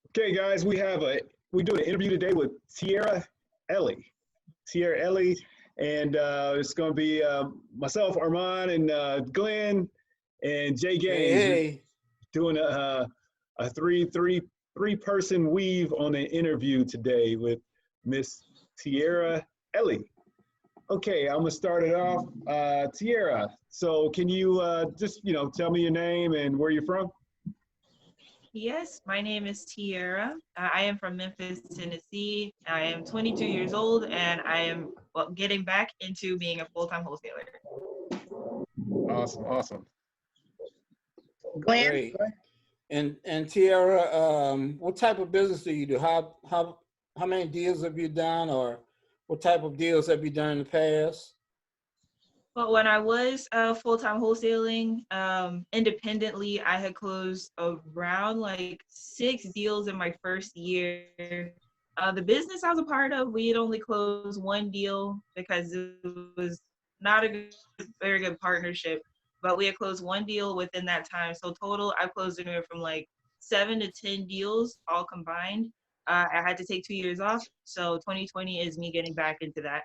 Okay, guys, we're doing an interview today with Tiara Eli. Tiara Eli, and it's going to be myself, Armand, and Glenn, and Jay Hey, Gaines. We're hey. doing a three person weave on an interview today with Miss Tiara Eli. Okay, I'm gonna start it off. Tiara, so can you just tell me your name and where you're from? Yes, my name is Tiara. I am from Memphis, Tennessee. I am 22 years old, and I am getting back into being a full-time wholesaler. Awesome, awesome. Glenn? Great. And Tiara, what type of business do you do? How many deals have you done, or what type of deals have you done in the past? But when I was full-time wholesaling, independently, I had closed around like 6 deals in my first year. The business I was a part of, we had only closed one deal because it was not very good partnership, but we had closed one deal within that time. So total, I closed anywhere from like 7 to 10 deals all combined. I had to take 2 years off, so 2020 is me getting back into that.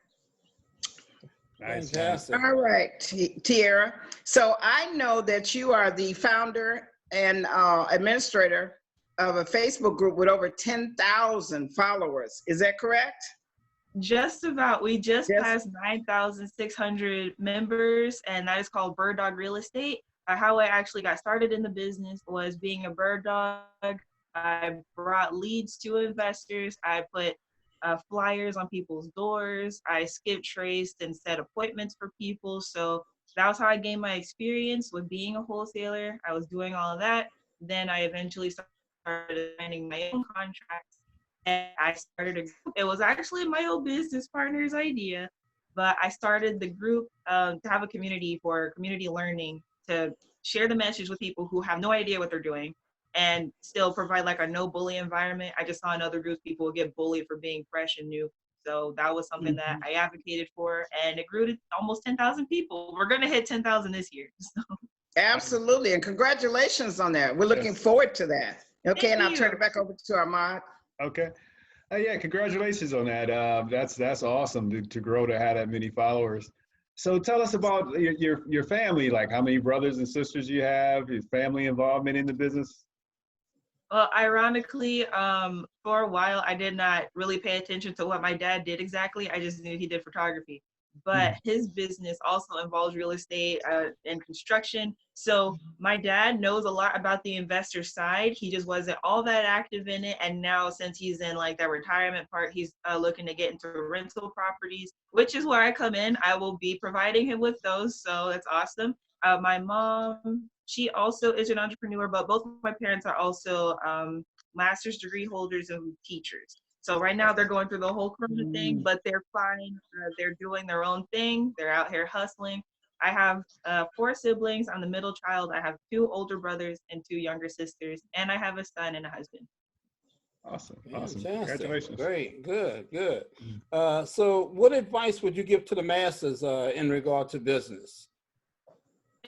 Nice, nice. Fantastic. All right, Tiara. So I know that you are the founder and administrator of a Facebook group with over 10,000 followers. Is that correct? Just about. We just Yes. passed 9,600 members, and that is called Bird Dog Real Estate. How I actually got started in the business was being a bird dog. I brought leads to investors. I put flyers on people's doors. I skip traced and set appointments for people. So that was how I gained my experience with being a wholesaler. I was doing all of that. Then I eventually started signing my own contracts. And I started a group. It was actually my old business partner's idea, but I started the group to have a community for community learning, to share the message with people who have no idea what they're doing and still provide like a no bully environment. I just saw in other groups people would get bullied for being fresh and new. So that was something that I advocated for, and it grew to almost 10,000 people. We're going to hit 10,000 this year. So. Absolutely, and congratulations on that. We're looking Yes. forward to that. Okay, Thank and I'll you. turn it back over to Armand. Okay. Yeah, congratulations on that. That's awesome to grow to have that many followers. So tell us about your family, like how many brothers and sisters you have, your family involvement in the business. Well, ironically, for a while, I did not really pay attention to what my dad did exactly. I just knew he did photography. But his business also involves real estate and construction. So my dad knows a lot about the investor side. He just wasn't all that active in it. And now since he's in like that retirement part, he's looking to get into rental properties, which is where I come in. I will be providing him with those. So that's awesome. My mom, she also is an entrepreneur, but both of my parents are also master's degree holders and teachers. So right now they're going through the whole corona thing, but they're fine. They're doing their own thing. They're out here hustling. I have 4 siblings. I'm the middle child. I have 2 older brothers and 2 younger sisters, and I have a son and a husband. Awesome, awesome. Fantastic. Congratulations. Great, good. So what advice would you give to the masses in regard to business?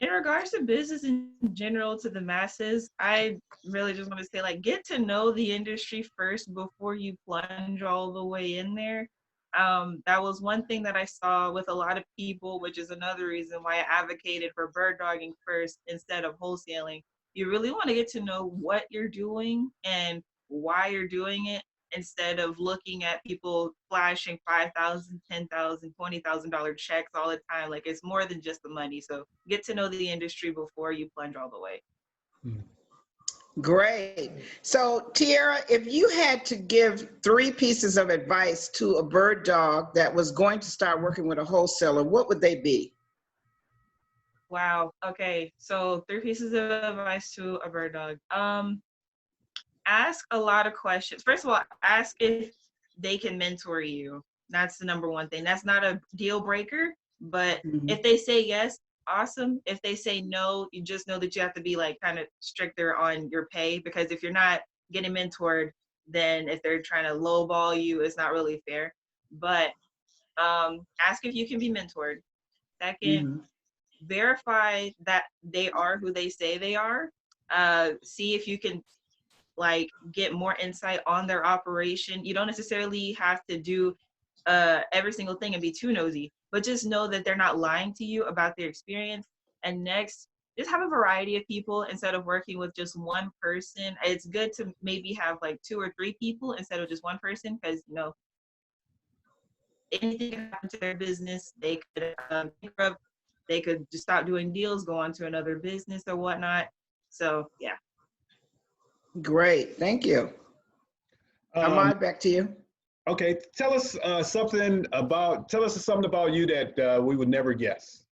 In regards to business in general, to the masses, I really just want to say, like, get to know the industry first before you plunge all the way in there. That was one thing that I saw with a lot of people, which is another reason why I advocated for bird dogging first instead of wholesaling. You really want to get to know what you're doing and why you're doing it, instead of looking at people flashing $5,000, $10,000, $20,000 checks all the time. Like, it's more than just the money. So get to know the industry before you plunge all the way. Great. So Tiara, if you had to give 3 pieces of advice to a bird dog that was going to start working with a wholesaler, what would they be? Wow. Okay. So 3 pieces of advice to a bird dog. Ask a lot of questions. First of all, ask if they can mentor you. That's the number one thing. That's not a deal breaker, but if they say yes, awesome. If they say no, you just know that you have to be like kind of stricter on your pay, because if you're not getting mentored, then if they're trying to lowball you, it's not really fair. But ask if you can be mentored. Second, verify that they are who they say they are. see if you can like get more insight on their operation. You don't necessarily have to do every single thing and be too nosy, but just know that they're not lying to you about their experience. And next, just have a variety of people instead of working with just one person. It's good to maybe have like 2 or 3 people instead of just one person, because you know anything can happen to their business. They could bankrupt, they could just stop doing deals, go on to another business or whatnot. So yeah. Great, thank you. Ahmad, back to you. Okay, tell us something about you that we would never guess.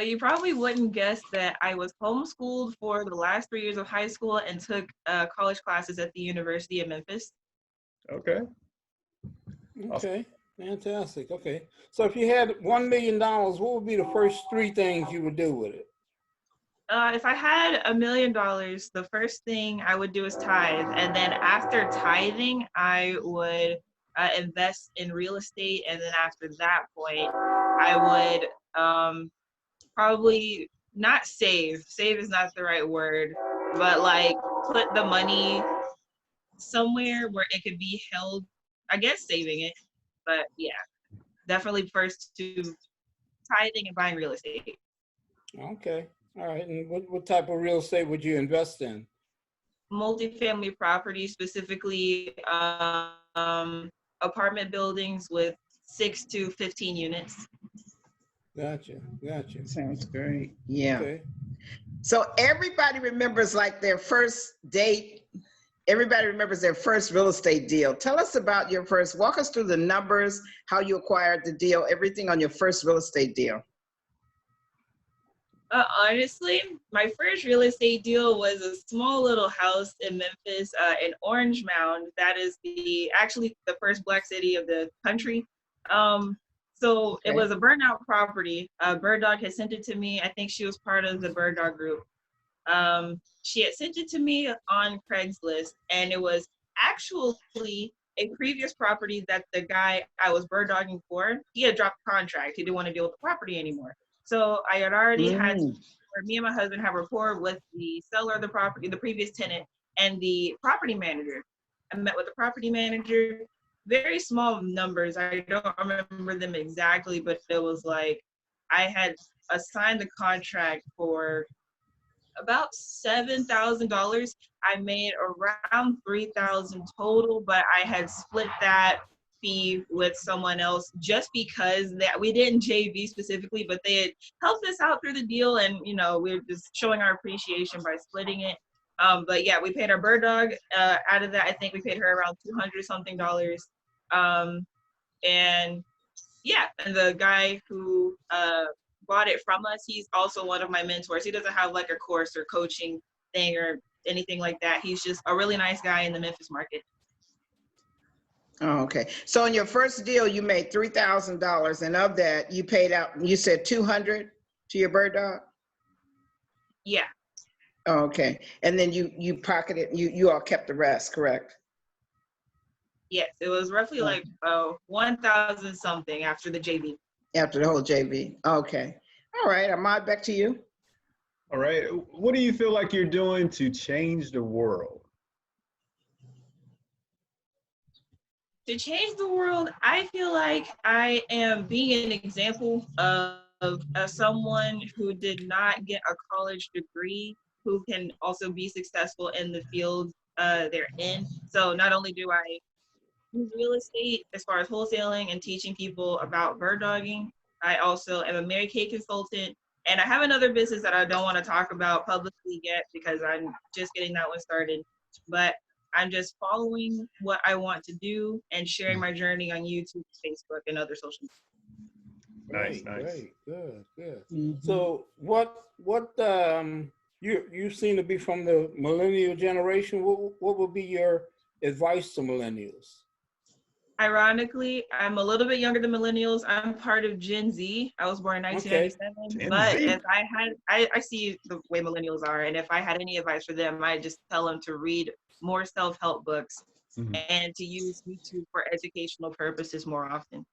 You probably wouldn't guess that I was homeschooled for the last 3 years of high school and took college classes at the University of Memphis. Okay. Okay, fantastic. Okay, so if you had $1 million, what would be the first 3 things you would do with it? If I had $1 million, the first thing I would do is tithe. And then after tithing, I would invest in real estate. And then after that point, I would probably not save. Save is not the right word, but like put the money somewhere where it could be held. I guess saving it, but yeah, definitely first to tithing and buying real estate. Okay, all right. And what type of real estate would you invest in? Multifamily property, specifically apartment buildings with 6 to 15 units. Gotcha, gotcha. Sounds great. Yeah. Okay. So everybody remembers like their first date. Everybody remembers their first real estate deal. Tell us about your first, walk us through the numbers, how you acquired the deal, everything on your first real estate deal. Honestly, my first real estate deal was a small little house in Memphis, in Orange Mound. That is actually the first Black city of the country. So it was a burnout property. Bird Dog had sent it to me. I think she was part of the Bird Dog group. She had sent it to me on Craigslist, and it was actually a previous property that the guy I was bird dogging for, he had dropped the contract. He didn't want to deal with the property anymore. So I had already had, or me and my husband have rapport with the seller of the property, the previous tenant, and the property manager. I met with the property manager, very small numbers. I don't remember them exactly, but it was like, I had assigned the contract for about $7,000. I made around $3,000 total, but I had split that fee with someone else just because that we didn't JV specifically, but they had helped us out through the deal, and you know we were just showing our appreciation by splitting it. But yeah, we paid our bird dog. Out of that, I think we paid her around $200 something. And yeah, and the guy who bought it from us, he's also one of my mentors. He doesn't have like a course or coaching thing or anything like that. He's just a really nice guy in the Memphis market. Oh, okay. So in your first deal, you made $3,000, and of that, you paid out, you said 200 to your bird dog? Yeah. Oh, okay. And then you pocketed, you all kept the rest, correct? Yes, it was roughly like 1,000 something after the JV. After the whole JV. Okay. All right. Ahmad, back to you. All right. What do you feel like you're doing to change the world? To change the world, I feel like I am being an example of someone who did not get a college degree, who can also be successful in the field they're in. So not only do I do real estate as far as wholesaling and teaching people about bird dogging, I also am a Mary Kay consultant, and I have another business that I don't want to talk about publicly yet because I'm just getting that one started. But I'm just following what I want to do and sharing my journey on YouTube, Facebook, and other social Nice. media. Great, good. Mm-hmm. So what you seem to be from the millennial generation. What would be your advice to millennials? Ironically, I'm a little bit younger than millennials. I'm part of Gen Z. I was born in 1997. Okay. But Gen Z. if I see the way millennials are, and if I had any advice for them, I just tell them to read more self-help books and to use YouTube for educational purposes more often.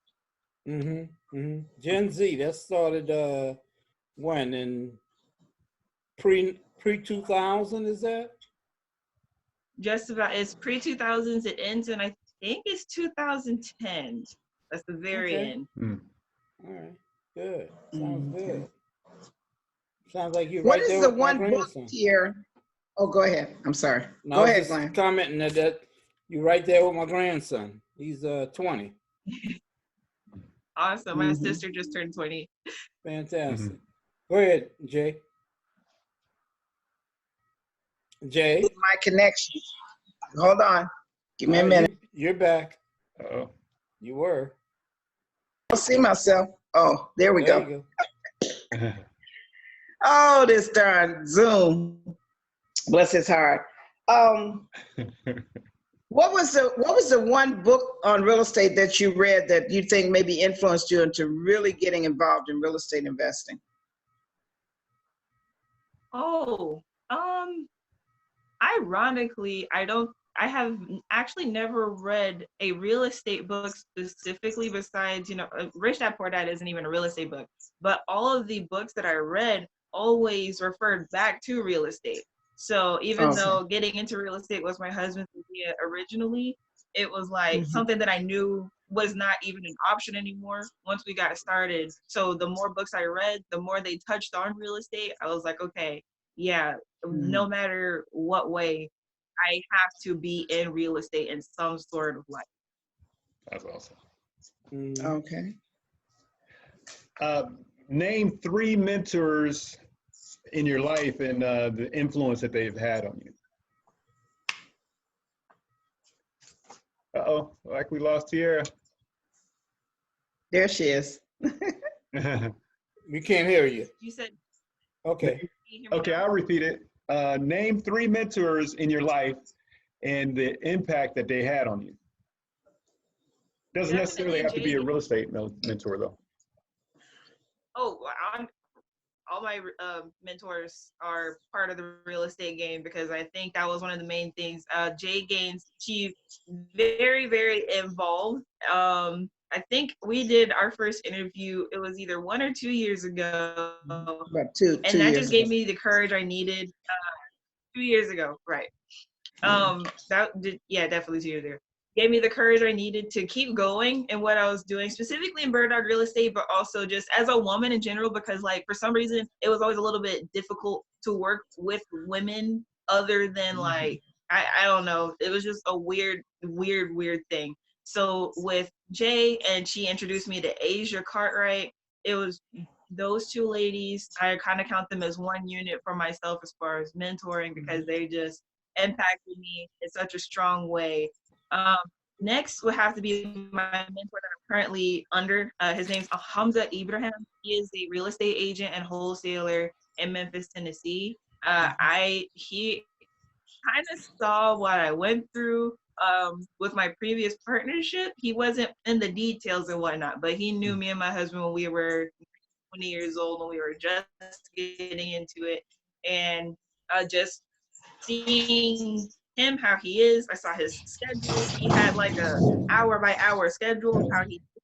Gen Z, that started when? In pre-2000, is that? Just about, it's pre-2000s. It ends in, I think it's 2010. That's the very Okay. end. All right, good. Sounds Okay. good. Sounds like you're What right is there the with my one book grandson. here? Oh, go ahead. I'm sorry. No, Go I was ahead, just Glenn. commenting that you're right there with my grandson. He's 20. Awesome. My Mhm. sister just turned 20. Fantastic. Go ahead, Jay. Jay. My connection. Hold on. Give me a minute. You're back. Oh. You were. I don't see myself. Oh, there we There go. you go. Oh, this darn Zoom. Bless his heart. What was the one book on real estate that you read that you think maybe influenced you into really getting involved in real estate investing? Oh, ironically, I have actually never read a real estate book specifically besides, Rich Dad Poor Dad isn't even a real estate book, but all of the books that I read always referred back to real estate. So even Okay. though getting into real estate was my husband's idea originally, it was like Mhm. something that I knew was not even an option anymore once we got started. So the more books I read, the more they touched on real estate. I was like, okay, yeah, no matter what way, I have to be in real estate in some sort of life. That's awesome. Okay. Name 3 mentors in your life and the influence that they've had on you. Uh-oh, like we lost Tiara. There she is. We can't hear you. You said, Okay. can you hear me Okay, now? I'll repeat it. Name 3 mentors in your life and the impact that they had on you. Doesn't necessarily have to be a real estate mentor, though. Oh, all my mentors are part of the real estate game because I think that was one of the main things. Jay Gaines, she's very, very involved. I think we did our first interview, it was either 1 or 2 years ago. About two And that years just gave ago. me the courage I needed 2 years ago, right. Definitely 2 years ago. Gave me the courage I needed to keep going in what I was doing, specifically in bird dog real estate, but also just as a woman in general, because like for some reason it was always a little bit difficult to work with women other than like, I don't know. It was just a weird thing. So with Jay, and she introduced me to Asia Cartwright, it was those 2 ladies. I kind of count them as one unit for myself as far as mentoring because they just impacted me in such a strong way. Next would have to be my mentor that I'm currently under. His name's Hamza Ibrahim. He is a real estate agent and wholesaler in Memphis, Tennessee. He kind of saw what I went through with my previous partnership. He wasn't in the details and whatnot, but he knew me and my husband when we were 20 years old, when we were just getting into it. And just seeing him how he is, I saw his schedule. He had like a hour by hour schedule of how he did.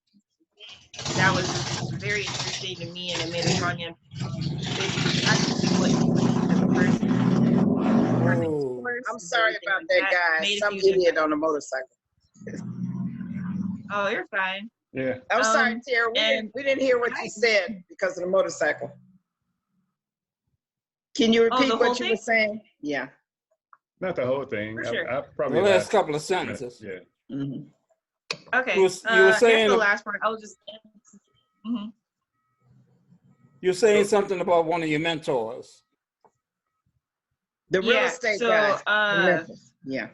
That was just very interesting to me, and it made a strong impact on basically practicing what he believes as a person. Oh. I'm sorry about that, guys. Some idiot on a motorcycle. Oh, you're fine. Yeah. I'm sorry, Tiara. We didn't hear what you said because of the motorcycle. Can you repeat what you were saying? Yeah. Not the whole thing. For sure. I probably The last couple of sentences. Yeah. Mm-hmm. Okay. You were saying the last part. I was just. Mm-hmm. You're saying something about one of your mentors. The real estate guy. Yeah.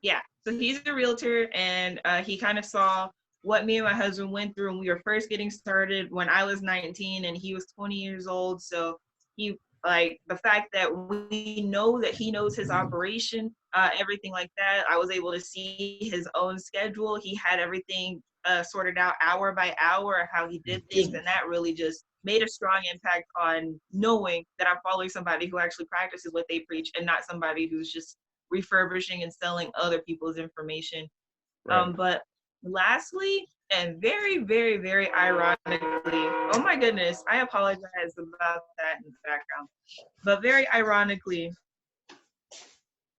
Yeah. So he's a realtor, and he kind of saw what me and my husband went through when we were first getting started when I was 19 and he was 20 years old. So he, like, the fact that we know that he knows his operation, everything like that. I was able to see his own schedule. He had everything sorted out hour by hour, how he did things. And that really just made a strong impact on knowing that I'm following somebody who actually practices what they preach and not somebody who's just refurbishing and selling other people's information. Right. But lastly, And very, very, very ironically, oh my goodness, I apologize about that in the background. But very ironically,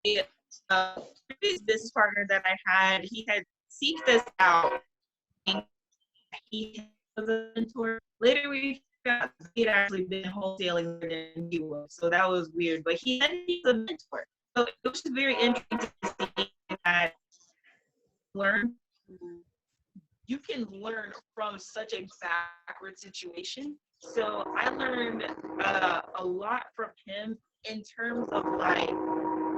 the previous business partner that I had, he had seeked us out. He was a mentor. Later, we found out he'd actually been wholesaling than he was, so that was weird. But he said he's a mentor, so it was just very interesting to see that learn. You can learn from such a backward situation. So I learned a lot from him in terms of like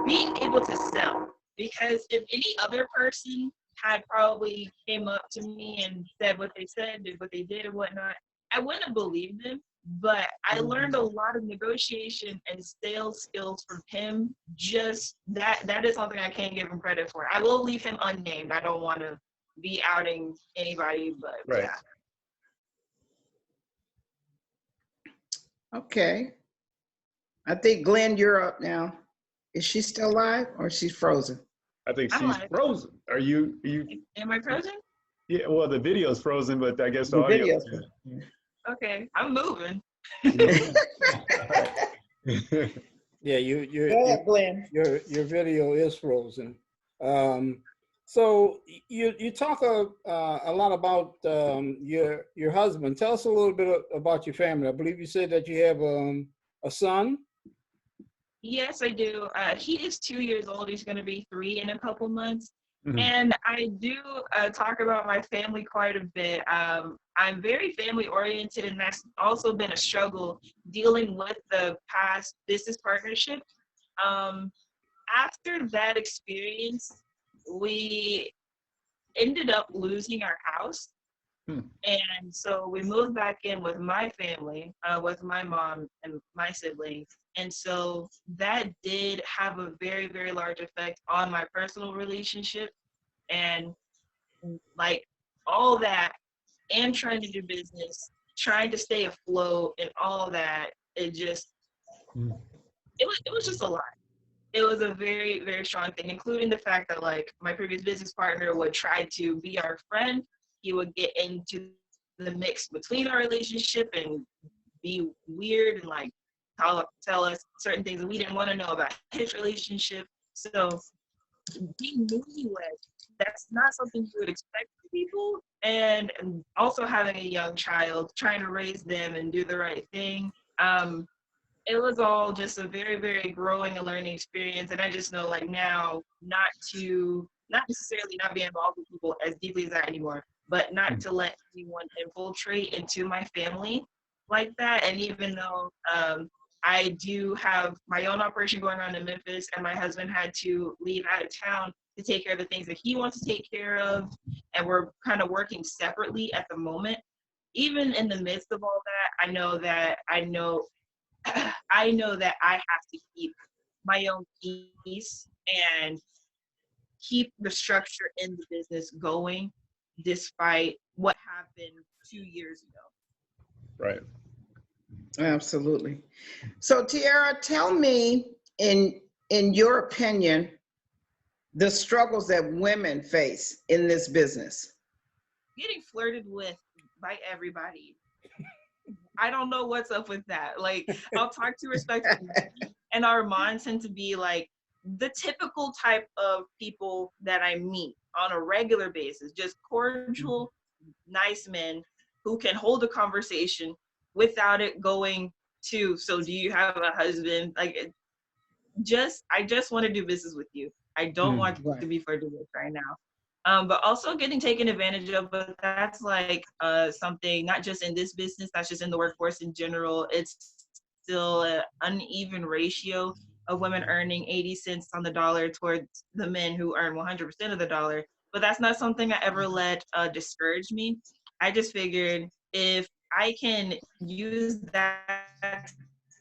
being able to sell. Because if any other person had probably came up to me and said what they said, did what they did and whatnot, I wouldn't have believed them. But I learned a lot of negotiation and sales skills from him. Just that is something I can't give him credit for. I will leave him unnamed. I don't want to be outing anybody, but Right. yeah. Okay. I think Glenn, you're up now. Is she still live or she's frozen? I think I'm she's live. frozen. Are you? Am I frozen? Yeah. Well, the video's frozen, but I guess the The audio. video's Okay, I'm moving. Yeah, Go ahead, Glenn. your video is frozen. So you talk a lot about your husband. Tell us a little bit about your family. I believe you said that you have a son. Yes, I do. He is 2 years old. He's going to be 3 in a couple months. Mhm. And I do talk about my family quite a bit. I'm very family oriented, and that's also been a struggle dealing with the past business partnership. After that experience, we ended up losing our house. Hmm. And so we moved back in with my family, with my mom and my siblings. And so that did have a very, very large effect on my personal relationship. And like all that, and trying to do business, trying to stay afloat and all that, it just, it was just a lot. It was a very, very strong thing, including the fact that like my previous business partner would try to be our friend. He would get into the mix between our relationship and be weird and like tell us certain things that we didn't want to know about his relationship. So being newlywed, that's not something you would expect from people. And also having a young child, trying to raise them and do the right thing. It was all just a very, very growing and learning experience. And I just know like now not necessarily not be involved with people as deeply as that anymore, but not to let anyone infiltrate into my family like that. And even though I do have my own operation going on in Memphis, and my husband had to leave out of town to take care of the things that he wants to take care of, and we're kind of working separately at the moment. Even in the midst of all that, I know that I have to keep my own peace and keep the structure in the business going despite what happened 2 years ago. Right. Absolutely. So Tiara, tell me in your opinion, the struggles that women face in this business. Getting flirted with by everybody. I don't know what's up with that. Like, I'll talk to respectful and Armand tend to be like the typical type of people that I meet on a regular basis, just cordial, nice men who can hold a conversation without it going to, so do you have a husband? Like, I just want to do business with you. I don't want Right. to be flirted with right now. But also getting taken advantage of, but that's like something not just in this business, that's just in the workforce in general. It's still an uneven ratio of women earning 80 cents on the dollar towards the men who earn 100% of the dollar. But that's not something I ever let discourage me. I just figured if I can use that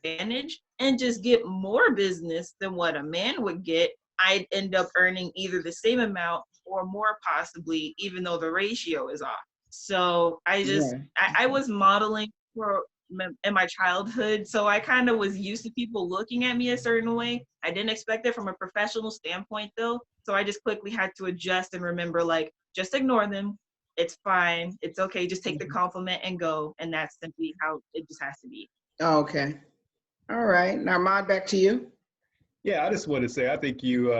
advantage and just get more business than what a man would get, I'd end up earning either the same amount or more possibly, even though the ratio is off. So I was modeling in my childhood, so I kind of was used to people looking at me a certain way. I didn't expect it from a professional standpoint though, so I just quickly had to adjust and remember like, just ignore them. it's fine. It's okay. Just take the compliment and go. And that's simply how it just has to be. Okay. All right. Now, Ahmad, back to you. Yeah, I just want to say, I think you,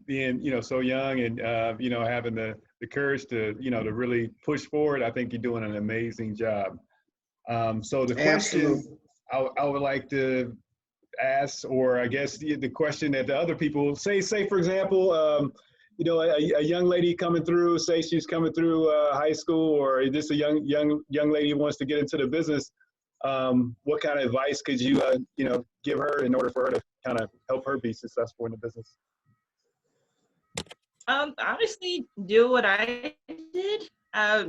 being, so young and, having the courage to, to really push forward, I think you're doing an amazing job. So the question Absolutely. I would like to ask, or I guess the question that the other people say, for example, a young lady coming through, say she's coming through high school, or just a young lady who wants to get into the business. What kind of advice could you, give her in order for her to kind of help her be successful in the business? Honestly, do what I did.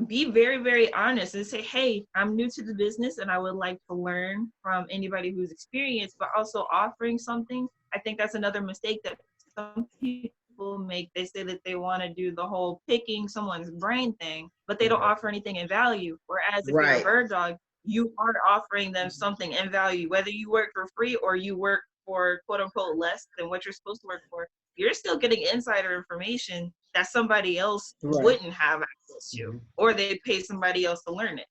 Be very, very honest and say, hey, I'm new to the business and I would like to learn from anybody who's experienced, but also offering something. I think that's another mistake that some people make. They say that they want to do the whole picking someone's brain thing, but they don't offer anything in value. Whereas if you're a Right. bird dog, you are offering them something in value, whether you work for free or you work for quote unquote less than what you're supposed to work for. You're still getting insider information that somebody else Right. wouldn't have access to, or they pay somebody else to learn it.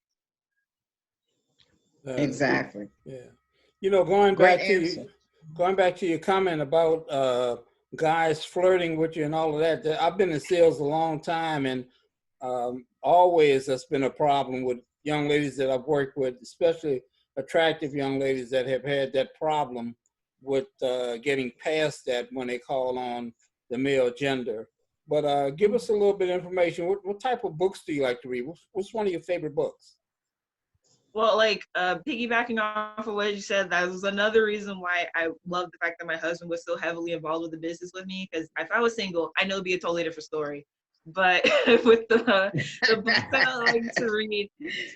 Exactly. Yeah. Going Great back to your comment about guys flirting with you and all of that. I've been in sales a long time, and always that's been a problem with young ladies that I've worked with, especially attractive young ladies that have had that problem with getting past that when they call on the male gender. But give us a little bit of information. What type of books do you like to read? What's one of your favorite books? Well, piggybacking off of what you said, that was another reason why I love the fact that my husband was so heavily involved with the business with me. Because if I was single, I know it'd be a totally different story. But with the books that I like to read,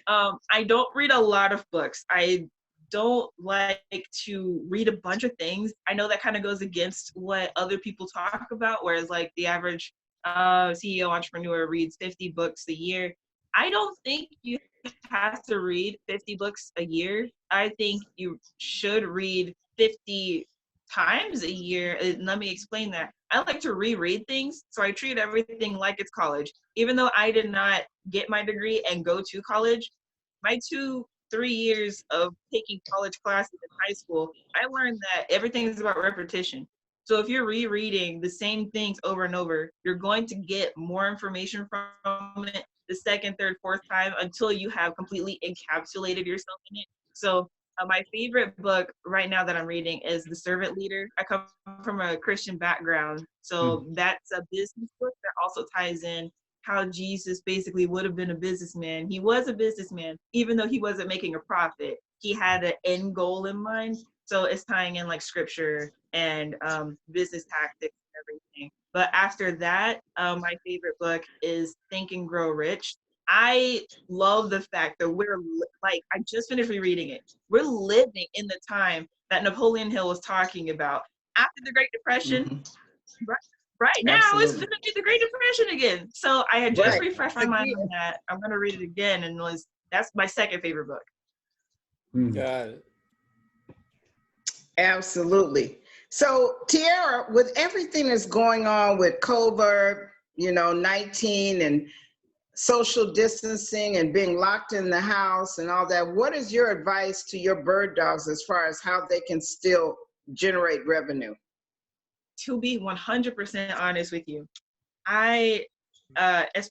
I don't read a lot of books. I don't like to read a bunch of things. I know that kind of goes against what other people talk about, whereas like the average CEO entrepreneur reads 50 books a year. I don't think you have to read 50 books a year. I think you should read 50 times a year. And let me explain that. I like to reread things, so I treat everything like it's college. Even though I did not get my degree and go to college, my 2-3 years of taking college classes in high school, I learned that everything is about repetition. So if you're rereading the same things over and over, you're going to get more information from it the second, third, fourth time until you have completely encapsulated yourself in it. So my favorite book right now that I'm reading is The Servant Leader. I come from a Christian background, so that's a business book that also ties in how Jesus basically would have been a businessman. He was a businessman, even though he wasn't making a profit. He had an end goal in mind. So it's tying in like scripture and business tactics and everything. But after that, my favorite book is Think and Grow Rich. I love the fact that I just finished rereading it. We're living in the time that Napoleon Hill was talking about. After the Great Depression, right now it's going to be the Great Depression again. So I had just refreshed my mind on that. I'm going to read it again, and that's my second favorite book. Got it. Absolutely. So Tiara, with everything that's going on with COVID-19 and social distancing and being locked in the house and all that, what is your advice to your bird dogs as far as how they can still generate revenue? To be 100% honest with you, as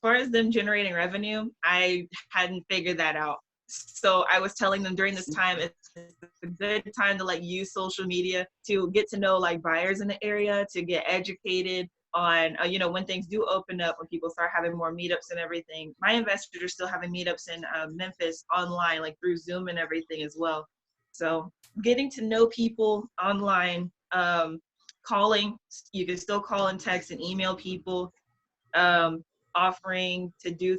far as them generating revenue, I hadn't figured that out. So I was telling them during this time, it's a good time to use social media to get to know buyers in the area, to get educated on, when things do open up, when people start having more meetups and everything. My investors are still having meetups in Memphis online, through Zoom and everything as well. So getting to know people online, calling, you can still call and text and email people, offering to do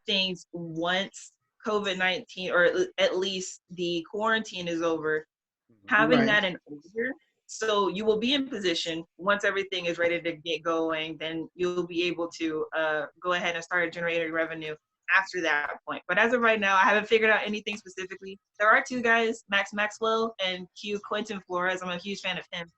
things once COVID-19 or at least the quarantine is over, having that in order. So you will be in position once everything is ready to get going, then you'll be able to go ahead and start generating revenue after that point. But as of right now, I haven't figured out anything specifically. There are two guys, Max Maxwell and Q Quentin Flores. I'm a huge fan of him.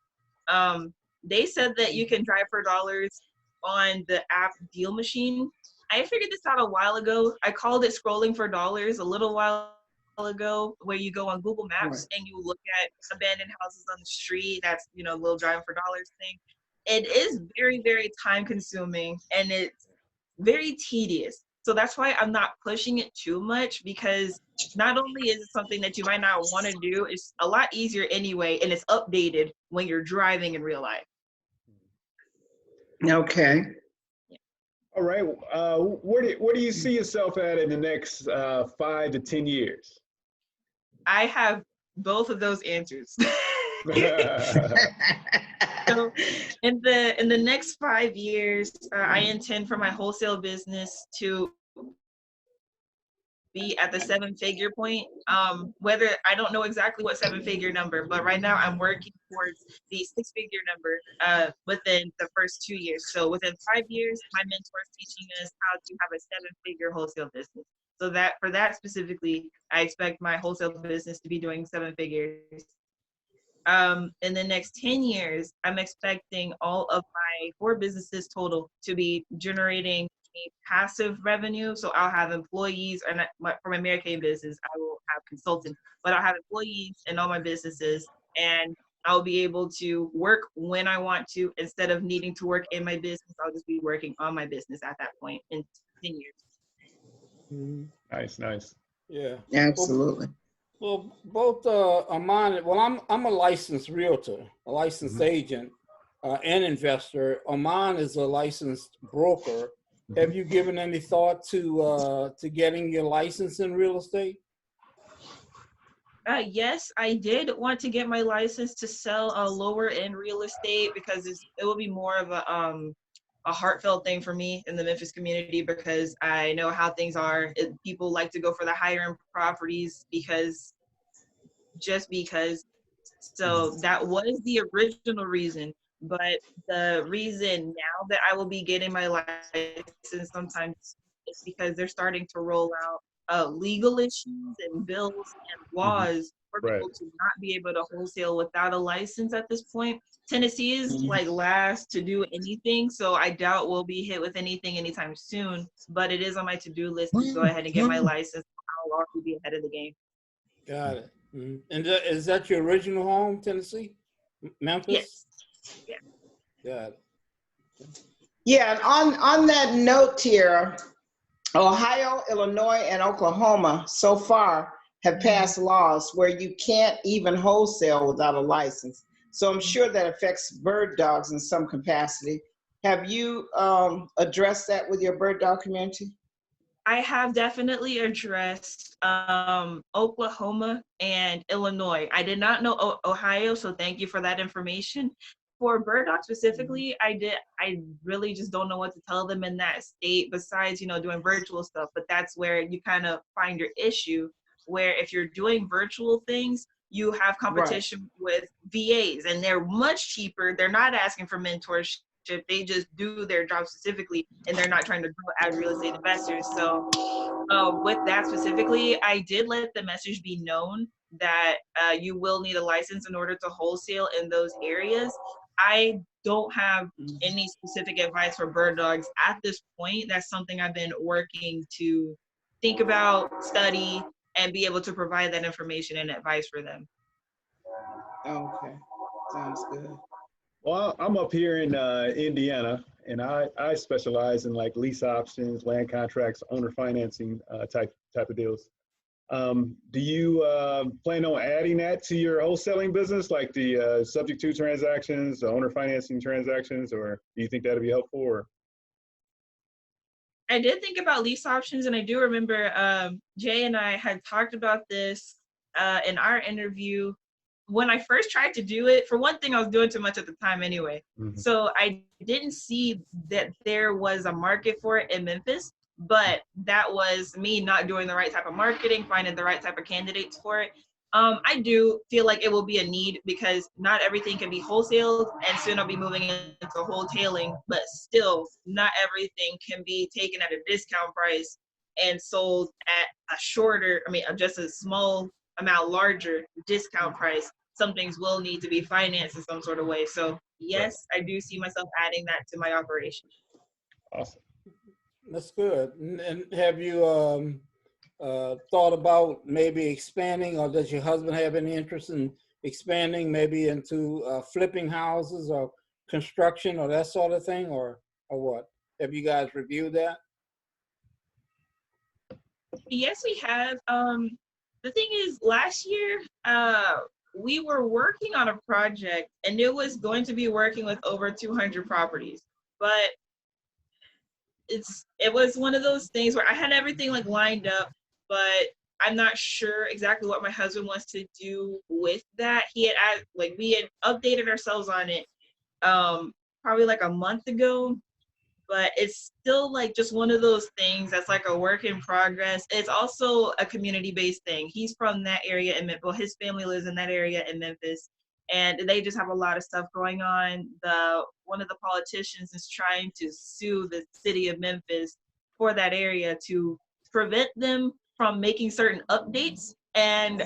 They said that you can drive for dollars. on the app Deal Machine. I figured this out a while ago. I called it scrolling for dollars a little while ago, where you go on Google Maps and you look at abandoned houses on the street. That's, you know, little driving for dollars thing. It is very, very time consuming and it's very tedious. So that's why I'm not pushing it too much, because not only is it something that you might not want to do, it's a lot easier anyway, and it's updated when you're driving in real life. Okay. All right. Where do you see yourself at in the next 5 to 10 years? I have both of those answers. So in the next 5 years, I intend for my wholesale business to be at the 7-figure point. Whether I don't know exactly what 7-figure number, but right now I'm working towards the 6-figure number within the first 2 years. So within 5 years, my mentor is teaching us how to have a 7-figure wholesale business. So that for that specifically, I expect my wholesale business to be doing 7 figures. In the next 10 years, I'm expecting all of my 4 businesses total to be generating a passive revenue. So I'll have employees, and for my Mary Kay business, I will have consultants, but I'll have employees in all my businesses, and I'll be able to work when I want to instead of needing to work in my business. I'll just be working on my business at that point in 10 years. Nice, nice. Yeah. Absolutely. Well, both Armand. Well, I'm a licensed realtor, a licensed agent, and investor. Armand is a licensed broker. Have you given any thought to getting your license in real estate? Yes, I did want to get my license to sell a lower end real estate, because it will be more of a heartfelt thing for me in the Memphis community, because I know how things are. People like to go for the higher end properties because. So that was the original reason. But the reason now that I will be getting my license sometimes is because they're starting to roll out legal issues and bills and laws for people to not be able to wholesale without a license at this point. Tennessee is like last to do anything, so I doubt we'll be hit with anything anytime soon. But it is on my to-do list to go ahead and get my license. I'll already be ahead of the game. Got it. And is that your original home, Tennessee? Memphis? Yes. Yeah. Got it. Yeah, and on that note, Tiara, Ohio, Illinois, and Oklahoma so far have passed laws where you can't even wholesale without a license. So I'm sure that affects bird dogs in some capacity. Have you addressed that with your bird dog community? I have definitely addressed Oklahoma and Illinois. I did not know Ohio, so thank you for that information. For bird dog specifically, I really just don't know what to tell them in that state besides, doing virtual stuff. But that's where you kind of find your issue, where if you're doing virtual things, you have competition with VAs, and they're much cheaper. They're not asking for mentorship. They just do their job specifically, and they're not trying to grow as real estate investors. So with that specifically, I did let the message be known that you will need a license in order to wholesale in those areas. I don't have any specific advice for bird dogs at this point. That's something I've been working to think about, study, and be able to provide that information and advice for them. Okay, sounds good. Well, I'm up here in Indiana, and I specialize in like lease options, land contracts, owner financing type of deals. Do you plan on adding that to your wholesaling business, like the subject to transactions, the owner financing transactions, or do you think that'd be helpful? Or? I did think about lease options, and I do remember Jay and I had talked about this in our interview. When I first tried to do it, for one thing, I was doing too much at the time anyway. So I didn't see that there was a market for it in Memphis, but that was me not doing the right type of marketing, finding the right type of candidates for it. I do feel like it will be a need because not everything can be wholesaled, and soon I'll be moving into wholetailing, but still not everything can be taken at a discount price and sold at just a small amount larger discount price. Some things will need to be financed in some sort of way. So yes, I do see myself adding that to my operation. Awesome. That's good. And have you thought about maybe expanding, or does your husband have any interest in expanding maybe into flipping houses or construction or that sort of thing, or what? Have you guys reviewed that? Yes, we have. The thing is, last year, we were working on a project, and it was going to be working with over 200 properties. But it was one of those things where I had everything like lined up, but I'm not sure exactly what my husband wants to do with that. We had updated ourselves on it probably like a month ago, but it's still like just one of those things that's like a work in progress. It's also a community-based thing. He's from that area in Memphis. Well, his family lives in that area in Memphis, and they just have a lot of stuff going on. One of the politicians is trying to sue the city of Memphis for that area to prevent them from making certain updates. And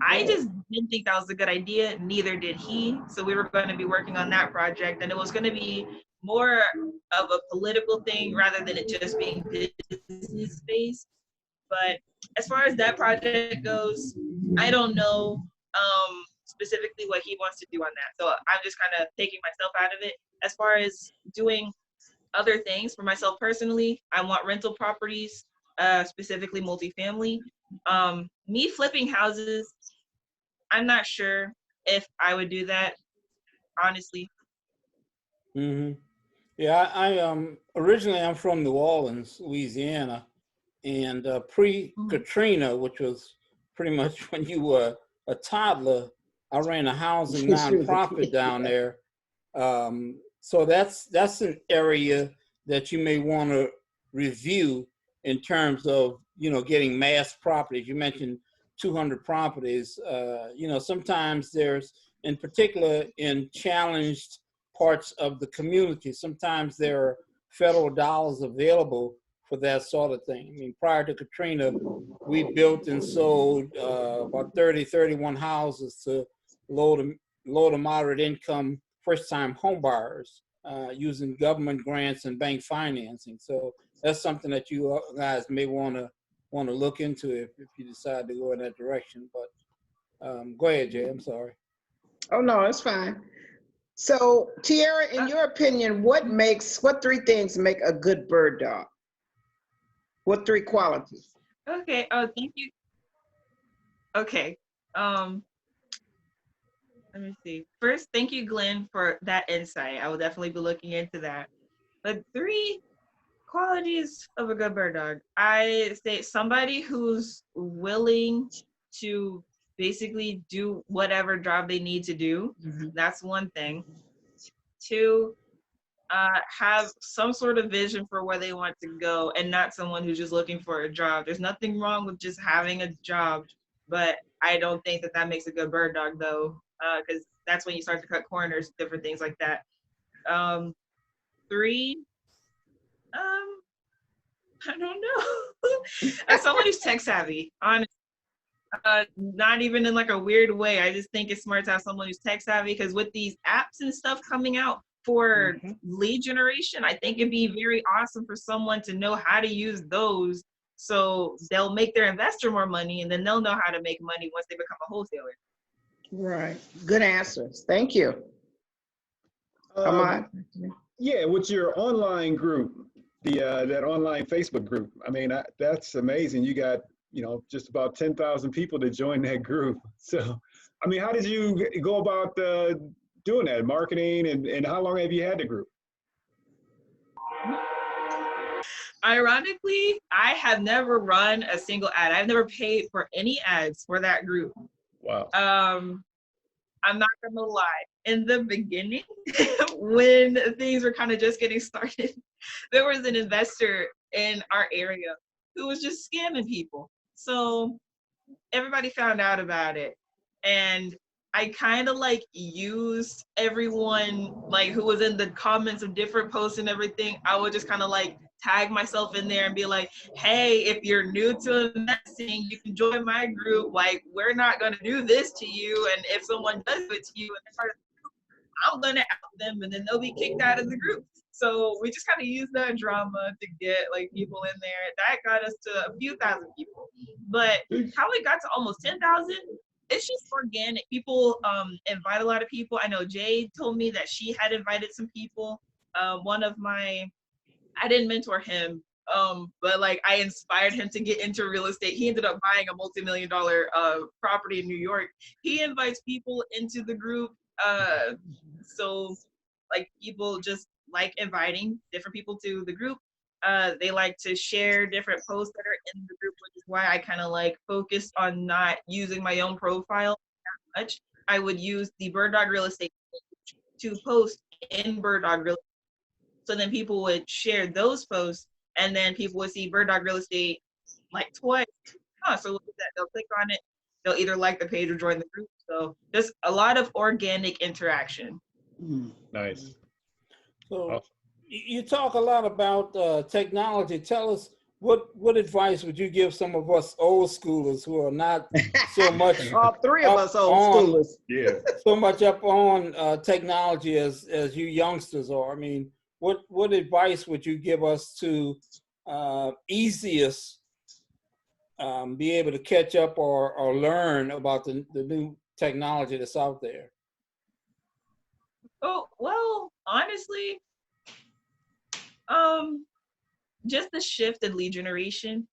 I just didn't think that was a good idea. Neither did he. So we were going to be working on that project, and it was going to be more of a political thing rather than it just being business based. But as far as that project goes, I don't know specifically what he wants to do on that. So I'm just kind of taking myself out of it. As far as doing other things for myself personally, I want rental properties, specifically multifamily. Me flipping houses, I'm not sure if I would do that, honestly. Mm-hmm. Yeah, originally I'm from New Orleans, Louisiana, and pre-Katrina, which was pretty much when you were a toddler, I ran a housing nonprofit down there. So that's an area that you may want to review in terms of, getting mass properties. You mentioned 200 properties. Sometimes there's, in particular, in challenged parts of the community, sometimes there are federal dollars available for that sort of thing. I mean, prior to Katrina, we built and sold about 31 houses to low to moderate income first-time home buyers using government grants and bank financing. So that's something that you guys may want to look into if you decide to go in that direction. But go ahead, Jay. I'm sorry. Oh, no, it's fine. So, Tiara, in your opinion, what three things make a good bird dog? What three qualities? Okay. Oh, thank you. Okay. Let me see. First, thank you, Glenn, for that insight. I will definitely be looking into that. But three qualities of a good bird dog. I say somebody who's willing to basically do whatever job they need to do. Mm-hmm. That's one thing. Two, have some sort of vision for where they want to go and not someone who's just looking for a job. There's nothing wrong with just having a job, but I don't think that makes a good bird dog though, because that's when you start to cut corners, different things like that. Three, I don't know. As someone who's tech savvy, honestly, not even in like a weird way. I just think it's smart to have someone who's tech savvy, because with these apps and stuff coming out for lead generation, I think it'd be very awesome for someone to know how to use those, so they'll make their investor more money, and then they'll know how to make money once they become a wholesaler. Right. Good answers. Thank you. Yeah, with your online group, that online Facebook group, I mean, that's amazing. You got, just about 10,000 people to join that group. So, I mean, how did you go about doing that, marketing, and how long have you had the group? Ironically, I have never run a single ad. I've never paid for any ads for that group. Wow. I'm not gonna lie. In the beginning, when things were kind of just getting started, there was an investor in our area who was just scamming people. So everybody found out about it. And I kind of like used everyone like who was in the comments of different posts and everything. I would just kind of like tag myself in there and be like, hey, if you're new to investing, you can join my group. Like, we're not going to do this to you. And if someone does it to you, and I'm gonna out them and then they'll be kicked out of the group. So we just kind of use that drama to get like people in there. That got us to a few thousand people. But how it got to almost 10,000, it's just organic. People invite a lot of people. I know Jay told me that she had invited some people. One of my, I didn't mentor him, but like I inspired him to get into real estate. He ended up buying a multi-million-dollar property in New York. He invites people into the group. So like people just like inviting different people to the group. They like to share different posts that are in the group, which is why I kind of like focused on not using my own profile that much. I would use the Bird Dog Real Estate to post in Bird Dog Real Estate. So then people would share those posts, and then people would see Bird Dog Real Estate like twice. So look at that. They'll click on it. They'll either like the page or join the group. So just a lot of organic interaction. Nice. So you talk a lot about technology. Tell us what advice would you give some of us old schoolers who are not so much All three of us old schoolers. Yeah. so much up on technology as you youngsters are? I mean, what advice would you give us to easiest be able to catch up or learn about the new technology that's out there? Oh, well, honestly, just the shift in lead generation,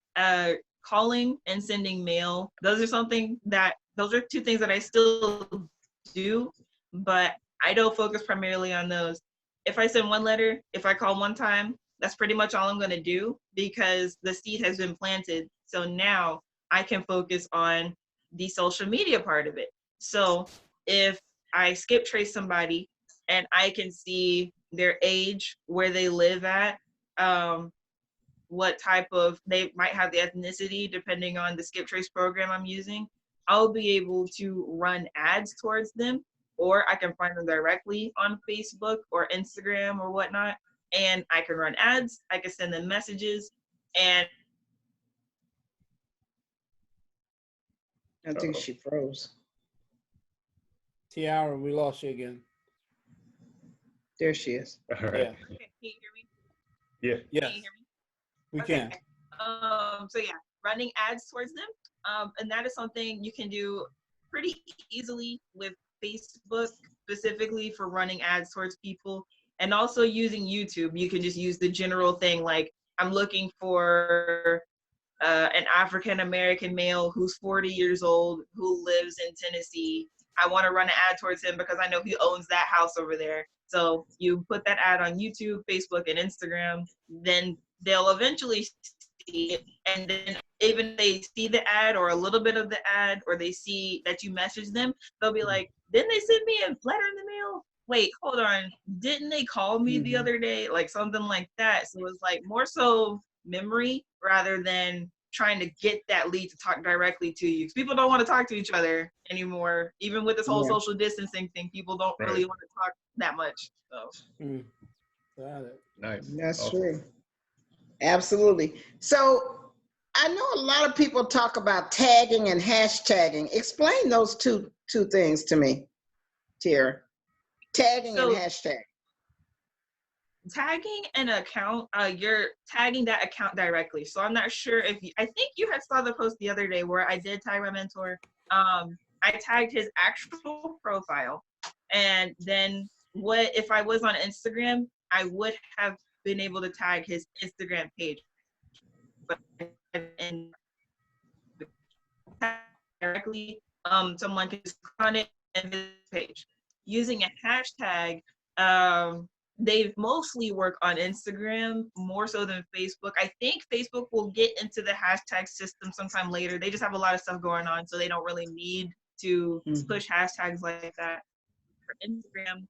calling and sending mail. Those are two things that I still do, but I don't focus primarily on those. If I send one letter, if I call one time, that's pretty much all I'm gonna do because the seed has been planted. So now I can focus on the social media part of it. So if I skip trace somebody and I can see their age, where they live at, what type of, they might have the ethnicity depending on the skip trace program I'm using, I'll be able to run ads towards them, or I can find them directly on Facebook or Instagram or whatnot, and I can run ads, I can send them messages, and I think she froze. Tiara, we lost you again. There she is. All right. Yeah. can you hear me? Yeah. Yes, Can you hear me? we Okay. can. So yeah, running ads towards them. And that is something you can do pretty easily with Facebook, specifically for running ads towards people. And also using YouTube, you can just use the general thing like, I'm looking for an African-American male who's 40 years old, who lives in Tennessee. I want to run an ad towards him because I know he owns that house over there. So you put that ad on YouTube, Facebook, and Instagram, then they'll eventually see it. And then even if they see the ad or a little bit of the ad, or they see that you message them, they'll be like, didn't they send me a letter in the mail? Wait, hold on. Didn't they call me the other day? Like something like that. So it's like more so memory rather than trying to get that lead to talk directly to you. 'Cause people don't want to talk to each other anymore. Even with this whole social distancing thing, people don't really want to talk that much. So. Got it. Nice. That's Awesome. true. Absolutely. So I know a lot of people talk about tagging and hashtagging. Explain those two things to me, Tiara. Tagging and hashtag. Tagging an account, you're tagging that account directly. So I'm not sure if you, I think you had saw the post the other day where I did tag my mentor. I tagged his actual profile, and then what if I was on Instagram, I would have been able to tag his Instagram page, but and directly, someone can just click on it and visit the page. Using a hashtag, they mostly work on Instagram more so than Facebook. I think Facebook will get into the hashtag system sometime later. They just have a lot of stuff going on, so they don't really need to push hashtags like that. For Instagram,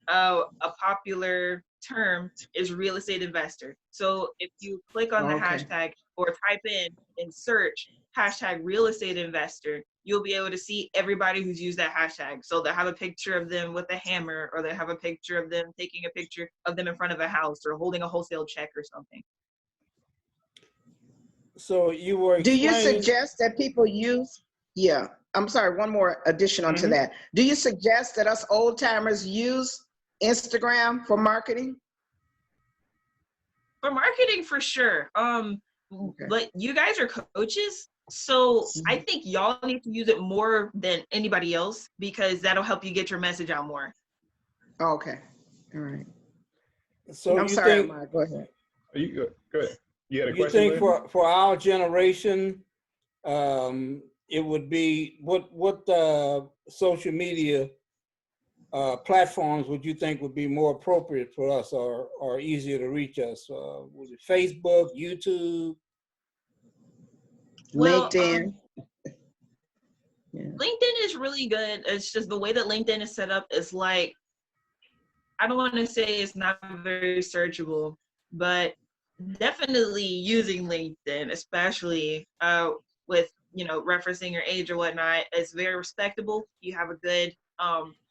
a popular term is real estate investor. So if you click on the hashtag or type in search hashtag real estate investor, you'll be able to see everybody who's used that hashtag. So they'll have a picture of them with a hammer, or they have a picture of them taking a picture of them in front of a house or holding a wholesale check or something. So you were Do you explaining, suggest that people use, I'm sorry, one more addition onto that. Do you suggest that us old timers use Instagram for marketing? For marketing, for sure. Okay. But you guys are coaches, so I think y'all need to use it more than anybody else because that'll help you get your message out more. Okay. All right. So I'm you sorry, think, Amar, go ahead. Are you good? Good. You had a you question, think Lynn? for our generation, it would be what social media platforms would you think would be more appropriate for us or easier to reach us? Was it Facebook, YouTube? Well, LinkedIn. Yeah. LinkedIn is really good. It's just the way that LinkedIn is set up is like, I don't want to say it's not very searchable, but definitely using LinkedIn, especially with, you know, referencing your age or whatnot, it's very respectable. You have a good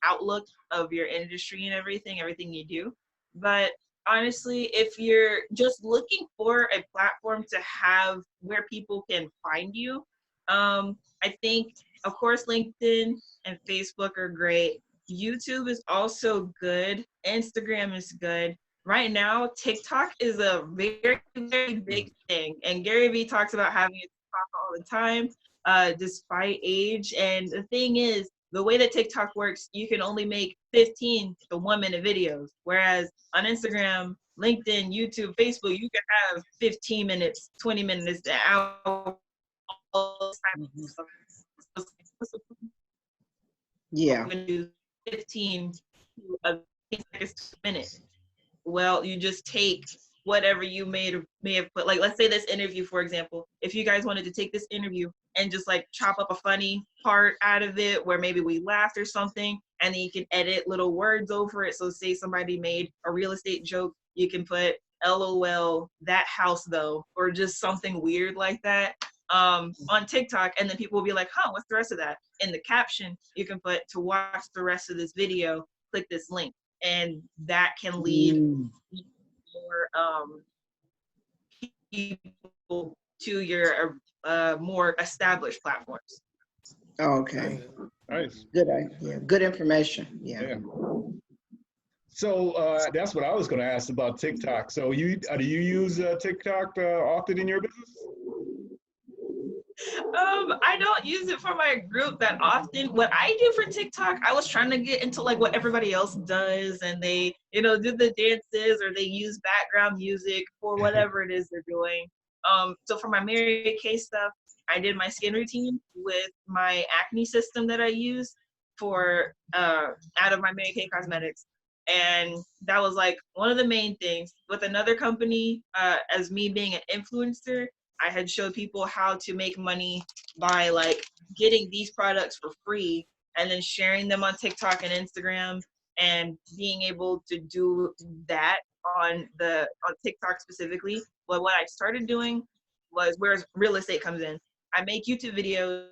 outlook of your industry and everything you do. But honestly, if you're just looking for a platform to have where people can find you, I think, of course, LinkedIn and Facebook are great. YouTube is also good. Instagram is good. Right now, TikTok is a very, very big thing. And Gary Vee talks about having a TikTok all the time, despite age. And the thing is, the way that TikTok works, you can only make 15 to 1 minute videos. Whereas on Instagram, LinkedIn, YouTube, Facebook, you can have 15 minutes, 20 minutes, an hour, all the time. Yeah. 15 to a minute. Well, you just take whatever you may have put. Like, let's say this interview, for example. If you guys wanted to take this interview and just like chop up a funny part out of it where maybe we laughed or something, and then you can edit little words over it. So say somebody made a real estate joke, you can put LOL, that house though, or just something weird like that on TikTok, and then people will be like, huh, what's the rest of that? In the caption, you can put, to watch the rest of this video, click this link. And that can lead more people to your more established platforms. Okay. Nice. Good idea. Good information. Yeah. Yeah. So that's what I was going to ask about TikTok. So do you use TikTok often in your business? I don't use it for my group that often. What I do for TikTok, I was trying to get into like what everybody else does, and they, you know, do the dances or they use background music for whatever it is they're doing. So for my Mary Kay stuff, I did my skin routine with my acne system that I use for out of my Mary Kay Cosmetics. And that was like one of the main things. With another company, as me being an influencer, I had showed people how to make money by like getting these products for free and then sharing them on TikTok and Instagram and being able to do that on TikTok specifically. But what I started doing was where real estate comes in. I make YouTube videos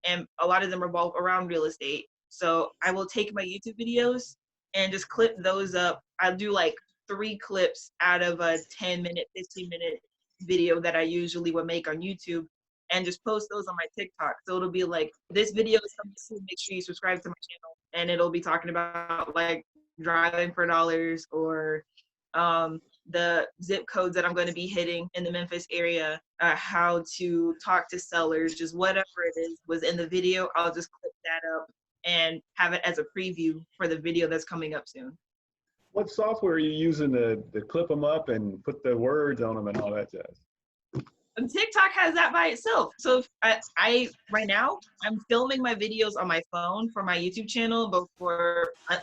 and a lot of them revolve around real estate. So I will take my YouTube videos and just clip those up. I'll do like 3 clips out of a 10-minute, 15-minute video that I usually would make on YouTube and just post those on my TikTok. So it'll be like, this video is coming soon, make sure you subscribe to my channel. And it'll be talking about like driving for dollars or the zip codes that I'm going to be hitting in the Memphis area, how to talk to sellers, just whatever it is was in the video. I'll just clip that up and have it as a preview for the video that's coming up soon. What software are you using to clip them up and put the words on them and all that jazz? TikTok has that by itself. So I right now I'm filming my videos on my phone for my YouTube channel,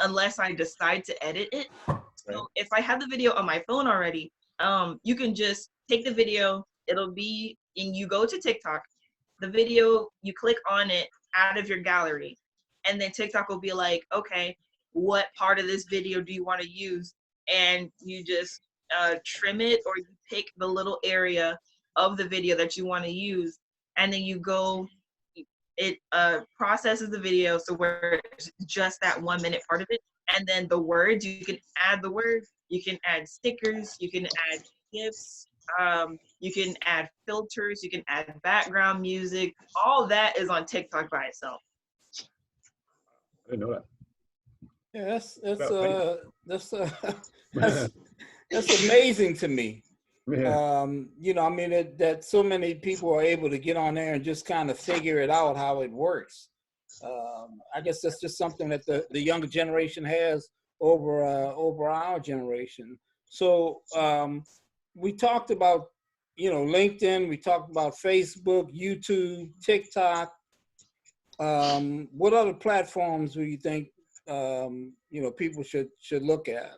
unless I decide to edit it. So if I have the video on my phone already, you can just take the video. It'll be, and you go to TikTok, the video, you click on it out of your gallery, and then TikTok will be like, okay, what part of this video do you want to use? And you just trim it, or you pick the little area of the video that you want to use, and then you go, it processes the video so where it's just that 1 minute part of it, and then the words, you can add the words, you can add stickers, you can add gifs, You can add filters, you can add background music. All that is on TikTok by itself. I didn't know that. Yeah, that's Yeah. that's amazing to me. Yeah. You know, I mean, that so many people are able to get on there and just kind of figure it out how it works. I guess that's just something that the younger generation has over our generation. So we talked about, you know, LinkedIn, we talked about Facebook, YouTube, TikTok. What other platforms do you think you know, people should look at?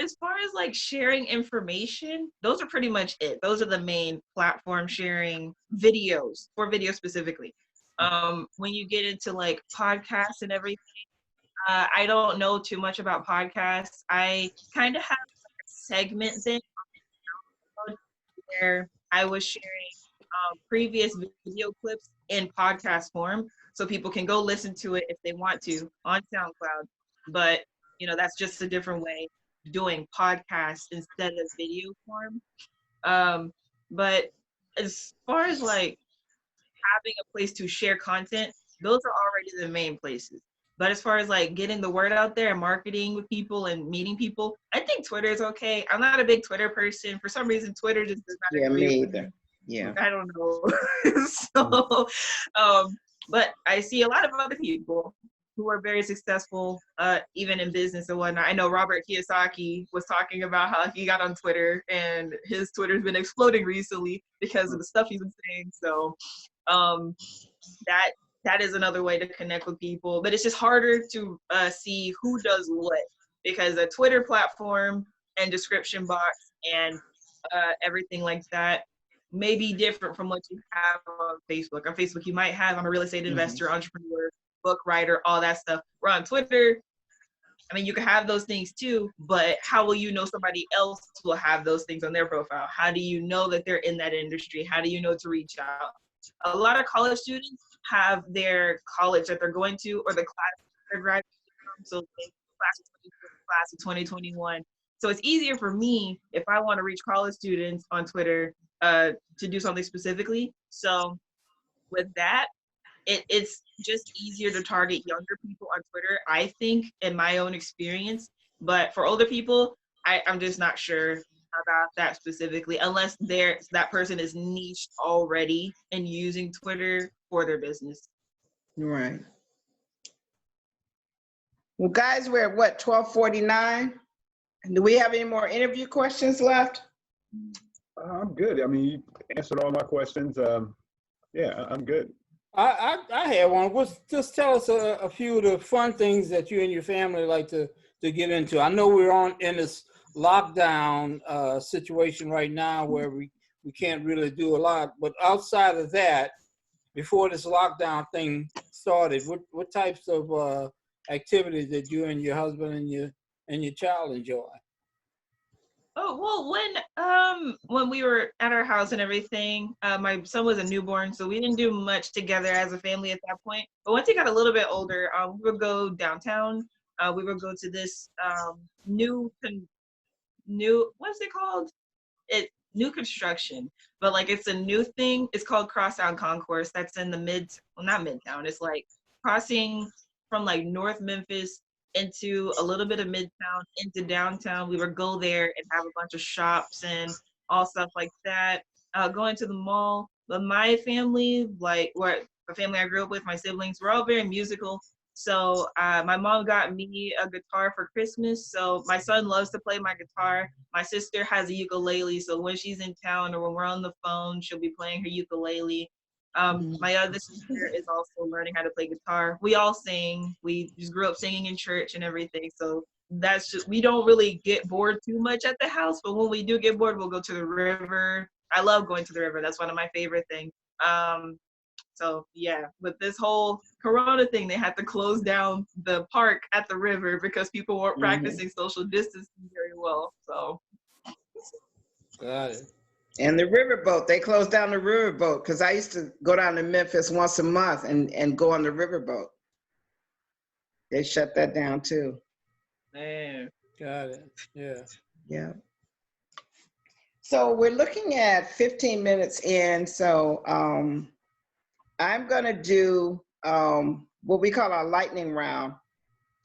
As far as like sharing information, those are pretty much it. Those are the main platform sharing videos, for video specifically. When you get into like podcasts and everything, I don't know too much about podcasts. I kind of have like a segment thing where I was sharing previous video clips in podcast form, so people can go listen to it if they want to on SoundCloud. But you know, that's just a different way of doing podcasts instead of video form. But as far as like having a place to share content, those are already the main places. But as far as like getting the word out there and marketing with people and meeting people, I think Twitter is okay. I'm not a big Twitter person. For some reason, Twitter just does not Yeah, agree me with either. me. Yeah. I don't know. So, but I see a lot of other people who are very successful, even in business and whatnot. I know Robert Kiyosaki was talking about how he got on Twitter and his Twitter's been exploding recently because of the stuff he's been saying. So, that is another way to connect with people, but it's just harder to see who does what, because a Twitter platform and description box and everything like that may be different from what you have on Facebook. On Facebook, you might have, I'm a real estate investor, entrepreneur, book writer, all that stuff. Where on Twitter, I mean, you can have those things too, but how will you know somebody else will have those things on their profile? How do you know that they're in that industry? How do you know to reach out? A lot of college students have their college that they're going to or the class they're graduating from. So class of 2021. So it's easier for me if I want to reach college students on Twitter to do something specifically. So with that, it's just easier to target younger people on Twitter, I think, in my own experience. But for older people, I'm just not sure about that specifically, unless that person is niched already and using Twitter for their business. Right. Well, guys, we're at what, 12:49? Do we have any more interview questions left? I'm good. I mean, you answered all my questions. Yeah, I'm good. I had one. Just tell us a few of the fun things that you and your family like to get into. I know we're in this lockdown situation right now where we can't really do a lot, but outside of that, before this lockdown thing started, what types of activities did you and your husband and your child enjoy? Oh, well, when we were at our house and everything, my son was a newborn, so we didn't do much together as a family at that point. But once he got a little bit older, we would go downtown. We would go to this new what's it called? New construction, but like it's a new thing. It's called Crosstown Concourse. That's in the not Midtown. It's like crossing from like North Memphis into a little bit of Midtown into downtown. We would go there and have a bunch of shops and all stuff like that. Going to the mall. But my family, like the family I grew up with, my siblings, we're all very musical. So my mom got me a guitar for Christmas. So my son loves to play my guitar. My sister has a ukulele. So when she's in town or when we're on the phone, she'll be playing her ukulele. My other sister is also learning how to play guitar. We all sing. We just grew up singing in church and everything. So that's just, we don't really get bored too much at the house. But when we do get bored, we'll go to the river. I love going to the river. That's one of my favorite things. So yeah, with this whole Corona thing, they had to close down the park at the river because people weren't practicing social distancing very well. So. Got it. And the riverboat, they closed down the riverboat because I used to go down to Memphis once a month and go on the riverboat. They shut that down too. Man. Got it. Yeah. Yeah. So we're looking at 15 minutes in. So I'm going to do what we call our lightning round.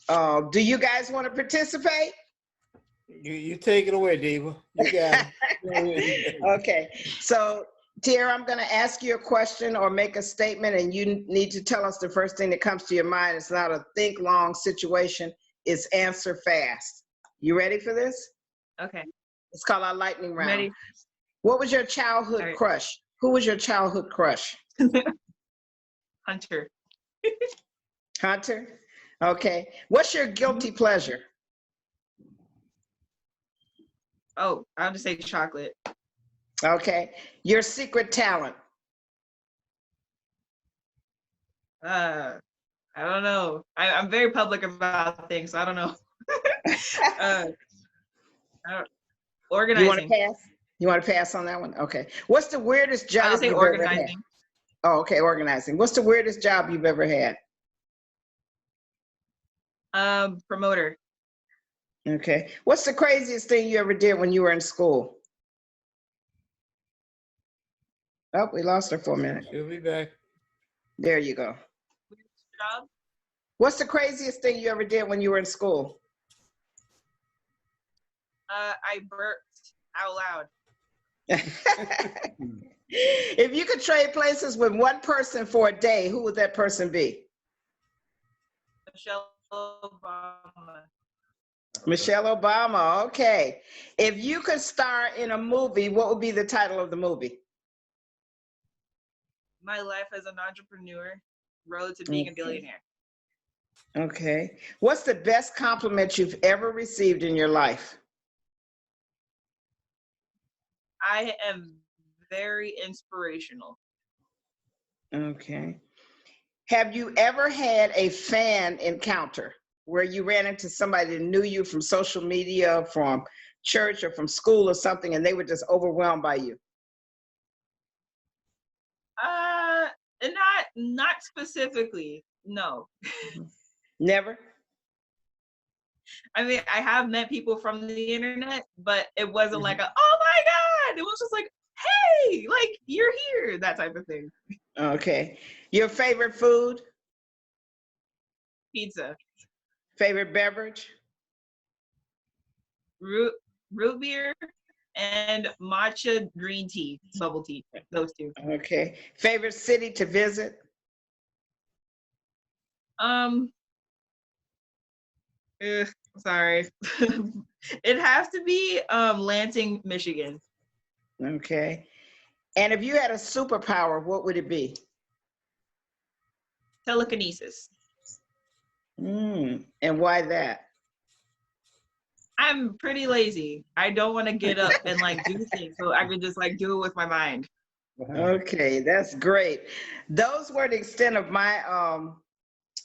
Do you guys want to participate? You take it away, Diva. You got it. Okay. So, Tiara, I'm going to ask you a question or make a statement, and you need to tell us the first thing that comes to your mind. It's not a think long situation. It's answer fast. You ready for this? Okay. It's called our lightning round. Ready? What was your childhood crush? Who was your childhood crush? Hunter. Hunter? Okay. What's your guilty pleasure? Oh, I'll just say chocolate. Okay. Your secret talent? I don't know. I'm very public about things, so I don't know. Organizing. You want to pass? You want to pass on that one? Okay. What's the weirdest I job would say you've ever had? organizing. Oh, okay, organizing. What's the weirdest job you've ever had? Promoter. Okay. What's the craziest thing you ever did when you were in school? Oh, we lost her for a minute. She'll be back. There you go. Job. What's the craziest thing you ever did when you were in school? I burped out loud. If you could trade places with one person for a day, who would that person be? Michelle Obama. Michelle Obama. Okay. If you could star in a movie, what would be the title of the movie? My life as an entrepreneur, road to being a billionaire. Okay. What's the best compliment you've ever received in your life? I am very inspirational. Okay. Have you ever had a fan encounter where you ran into somebody that knew you from social media, from church, or from school or something, and they were just overwhelmed by you? Not specifically, no. Never? I mean, I have met people from the internet, but it wasn't like oh my God. It was just like, hey, like you're here, that type of thing. Okay. Your favorite food? Pizza. Favorite beverage? Root beer and matcha green tea, bubble tea, those two. Okay. Favorite city to visit? Sorry. It has to be Lansing, Michigan. Okay. And if you had a superpower, what would it be? Telekinesis. And why that? I'm pretty lazy. I don't want to get up and like do things, so I could just like do it with my mind. Okay, that's great. Those were the extent of my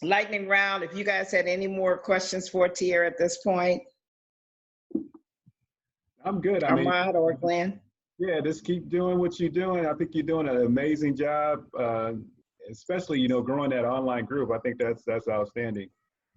lightning round. If you guys had any more questions for Tiara at this point. I'm good. Ahmad or Glenn? Yeah, just keep doing what you're doing. I think you're doing an amazing job, especially, growing that online group. I think that's outstanding.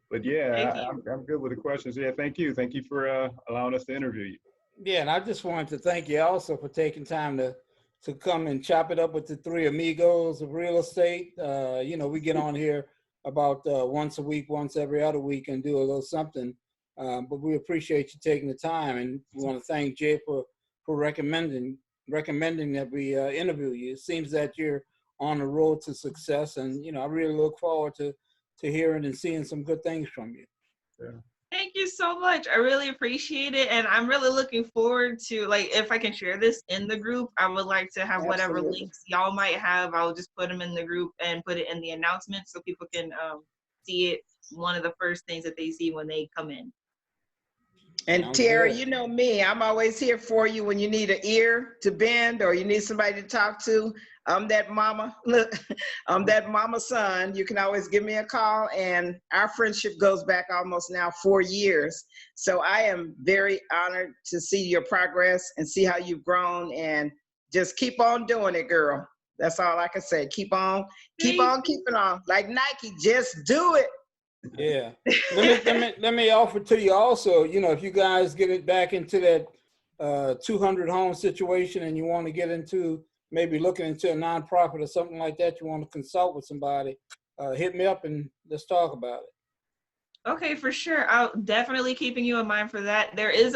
But yeah, I'm good with the questions. Yeah, thank you. Thank you for allowing us to interview you. Yeah, and I just wanted to thank you also for taking time to come and chop it up with the three amigos of real estate. We get on here about once a week, once every other week, and do a little something. But we appreciate you taking the time, and we want to thank Jay for recommending that we interview you. It seems that you're on the road to success, and I really look forward to hearing and seeing some good things from you. Yeah. Thank you so much. I really appreciate it. And I'm really looking forward to, like, if I can share this in the group, I would like to have whatever links y'all might have. I'll just put them in the group and put it in the announcement so people can see it. One of the first things that they see when they come in. And Tiara, you know me, I'm always here for you when you need an ear to bend or you need somebody to talk to. I'm that mama. Look, I'm that mama son. You can always give me a call, and our friendship goes back almost now 4 years. So I am very honored to see your progress and see how you've grown, and just keep on doing it, girl. That's all I can say. Keep on keeping on. Like Nike, just do it. Yeah. Let me offer to you also, if you guys get it back into 200 home situation and you want to get into maybe looking into a nonprofit or something like that, you want to consult with somebody, hit me up and let's talk about it. Okay, for sure. I'll definitely keeping you in mind for that. There is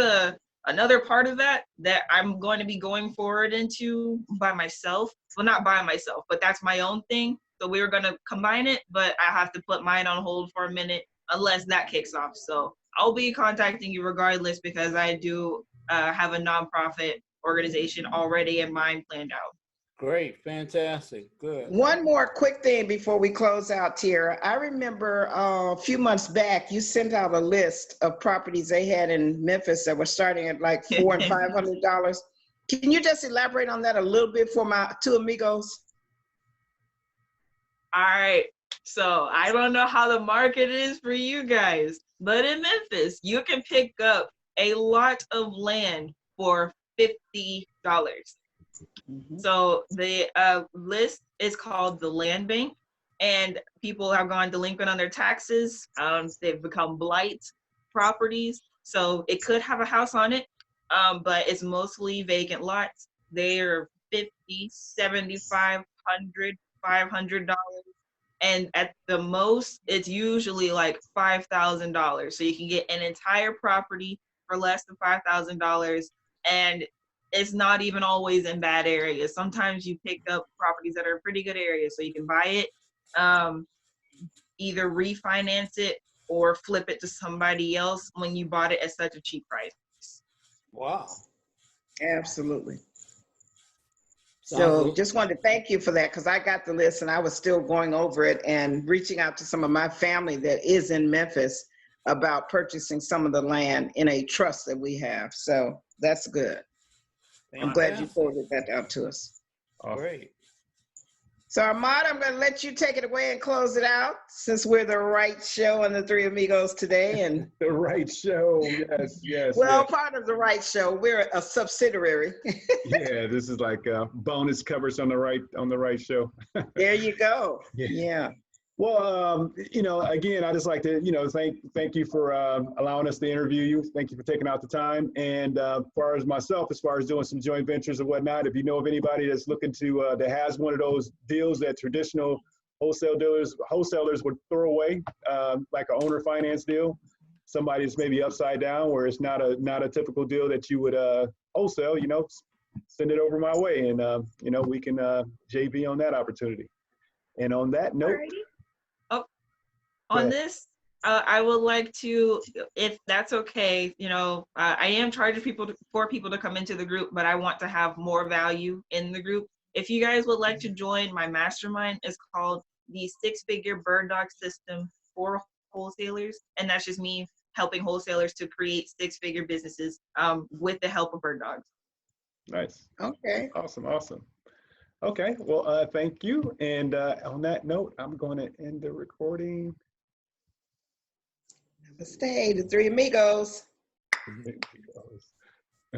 another part of that that I'm going to be going forward into by myself. Well, not by myself, but that's my own thing. So we were going to combine it, but I have to put mine on hold for a minute unless that kicks off. So I'll be contacting you regardless because I do have a nonprofit organization already in mind planned out. Great, fantastic, good. One more quick thing before we close out, Tiara. I remember a few months back, you sent out a list of properties they had in Memphis that were starting at like $400 and $500. Can you just elaborate on that a little bit for my two amigos? All right. So I don't know how the market is for you guys, but in Memphis, you can pick up a lot of land for $50. So the list is called the Land Bank, and people have gone delinquent on their taxes. They've become blight properties. So it could have a house on it, but it's mostly vacant lots. They're $50, $7,500, $500. And at the most, it's usually like $5,000. So you can get an entire property for less than $5,000. And it's not even always in bad areas. Sometimes you pick up properties that are in pretty good areas. So you can buy it, either refinance it or flip it to somebody else when you bought it at such a cheap price. Wow. Absolutely. So just wanted to thank you for that because I got the list and I was still going over it and reaching out to some of my family that is in Memphis about purchasing some of the land in a trust that we have. So that's good. I'm glad you forwarded that out to us. Great. So Ahmad, I'm going to let you take it away and close it out since we're the right show on the Three Amigos today. And The right show, yes, yes. well, yes. part of the right show. We're a subsidiary. Yeah, this is like bonus covers on the right show. There you go. Yeah. Well, again, I just like to, thank you for allowing us to interview you. Thank you for taking out the time. And as far as myself, as far as doing some joint ventures and whatnot, if you know of anybody that's looking to, that has one of those deals that traditional wholesalers would throw away, like an owner finance deal, somebody that's maybe upside down where it's not a typical deal that you would wholesale, send it over my way. And, we can JV on that opportunity. And on that note, on this, I would like to, if that's okay, I am charging for people to come into the group, but I want to have more value in the group. If you guys would like to join my mastermind, it's called the Six-Figure Bird Dog System for Wholesalers. And that's just me helping wholesalers to create six-figure businesses with the help of bird dogs. Nice. Okay. Awesome. Okay. Well, thank you. And on that note, I'm going to end the recording. Namaste, the Three Amigos.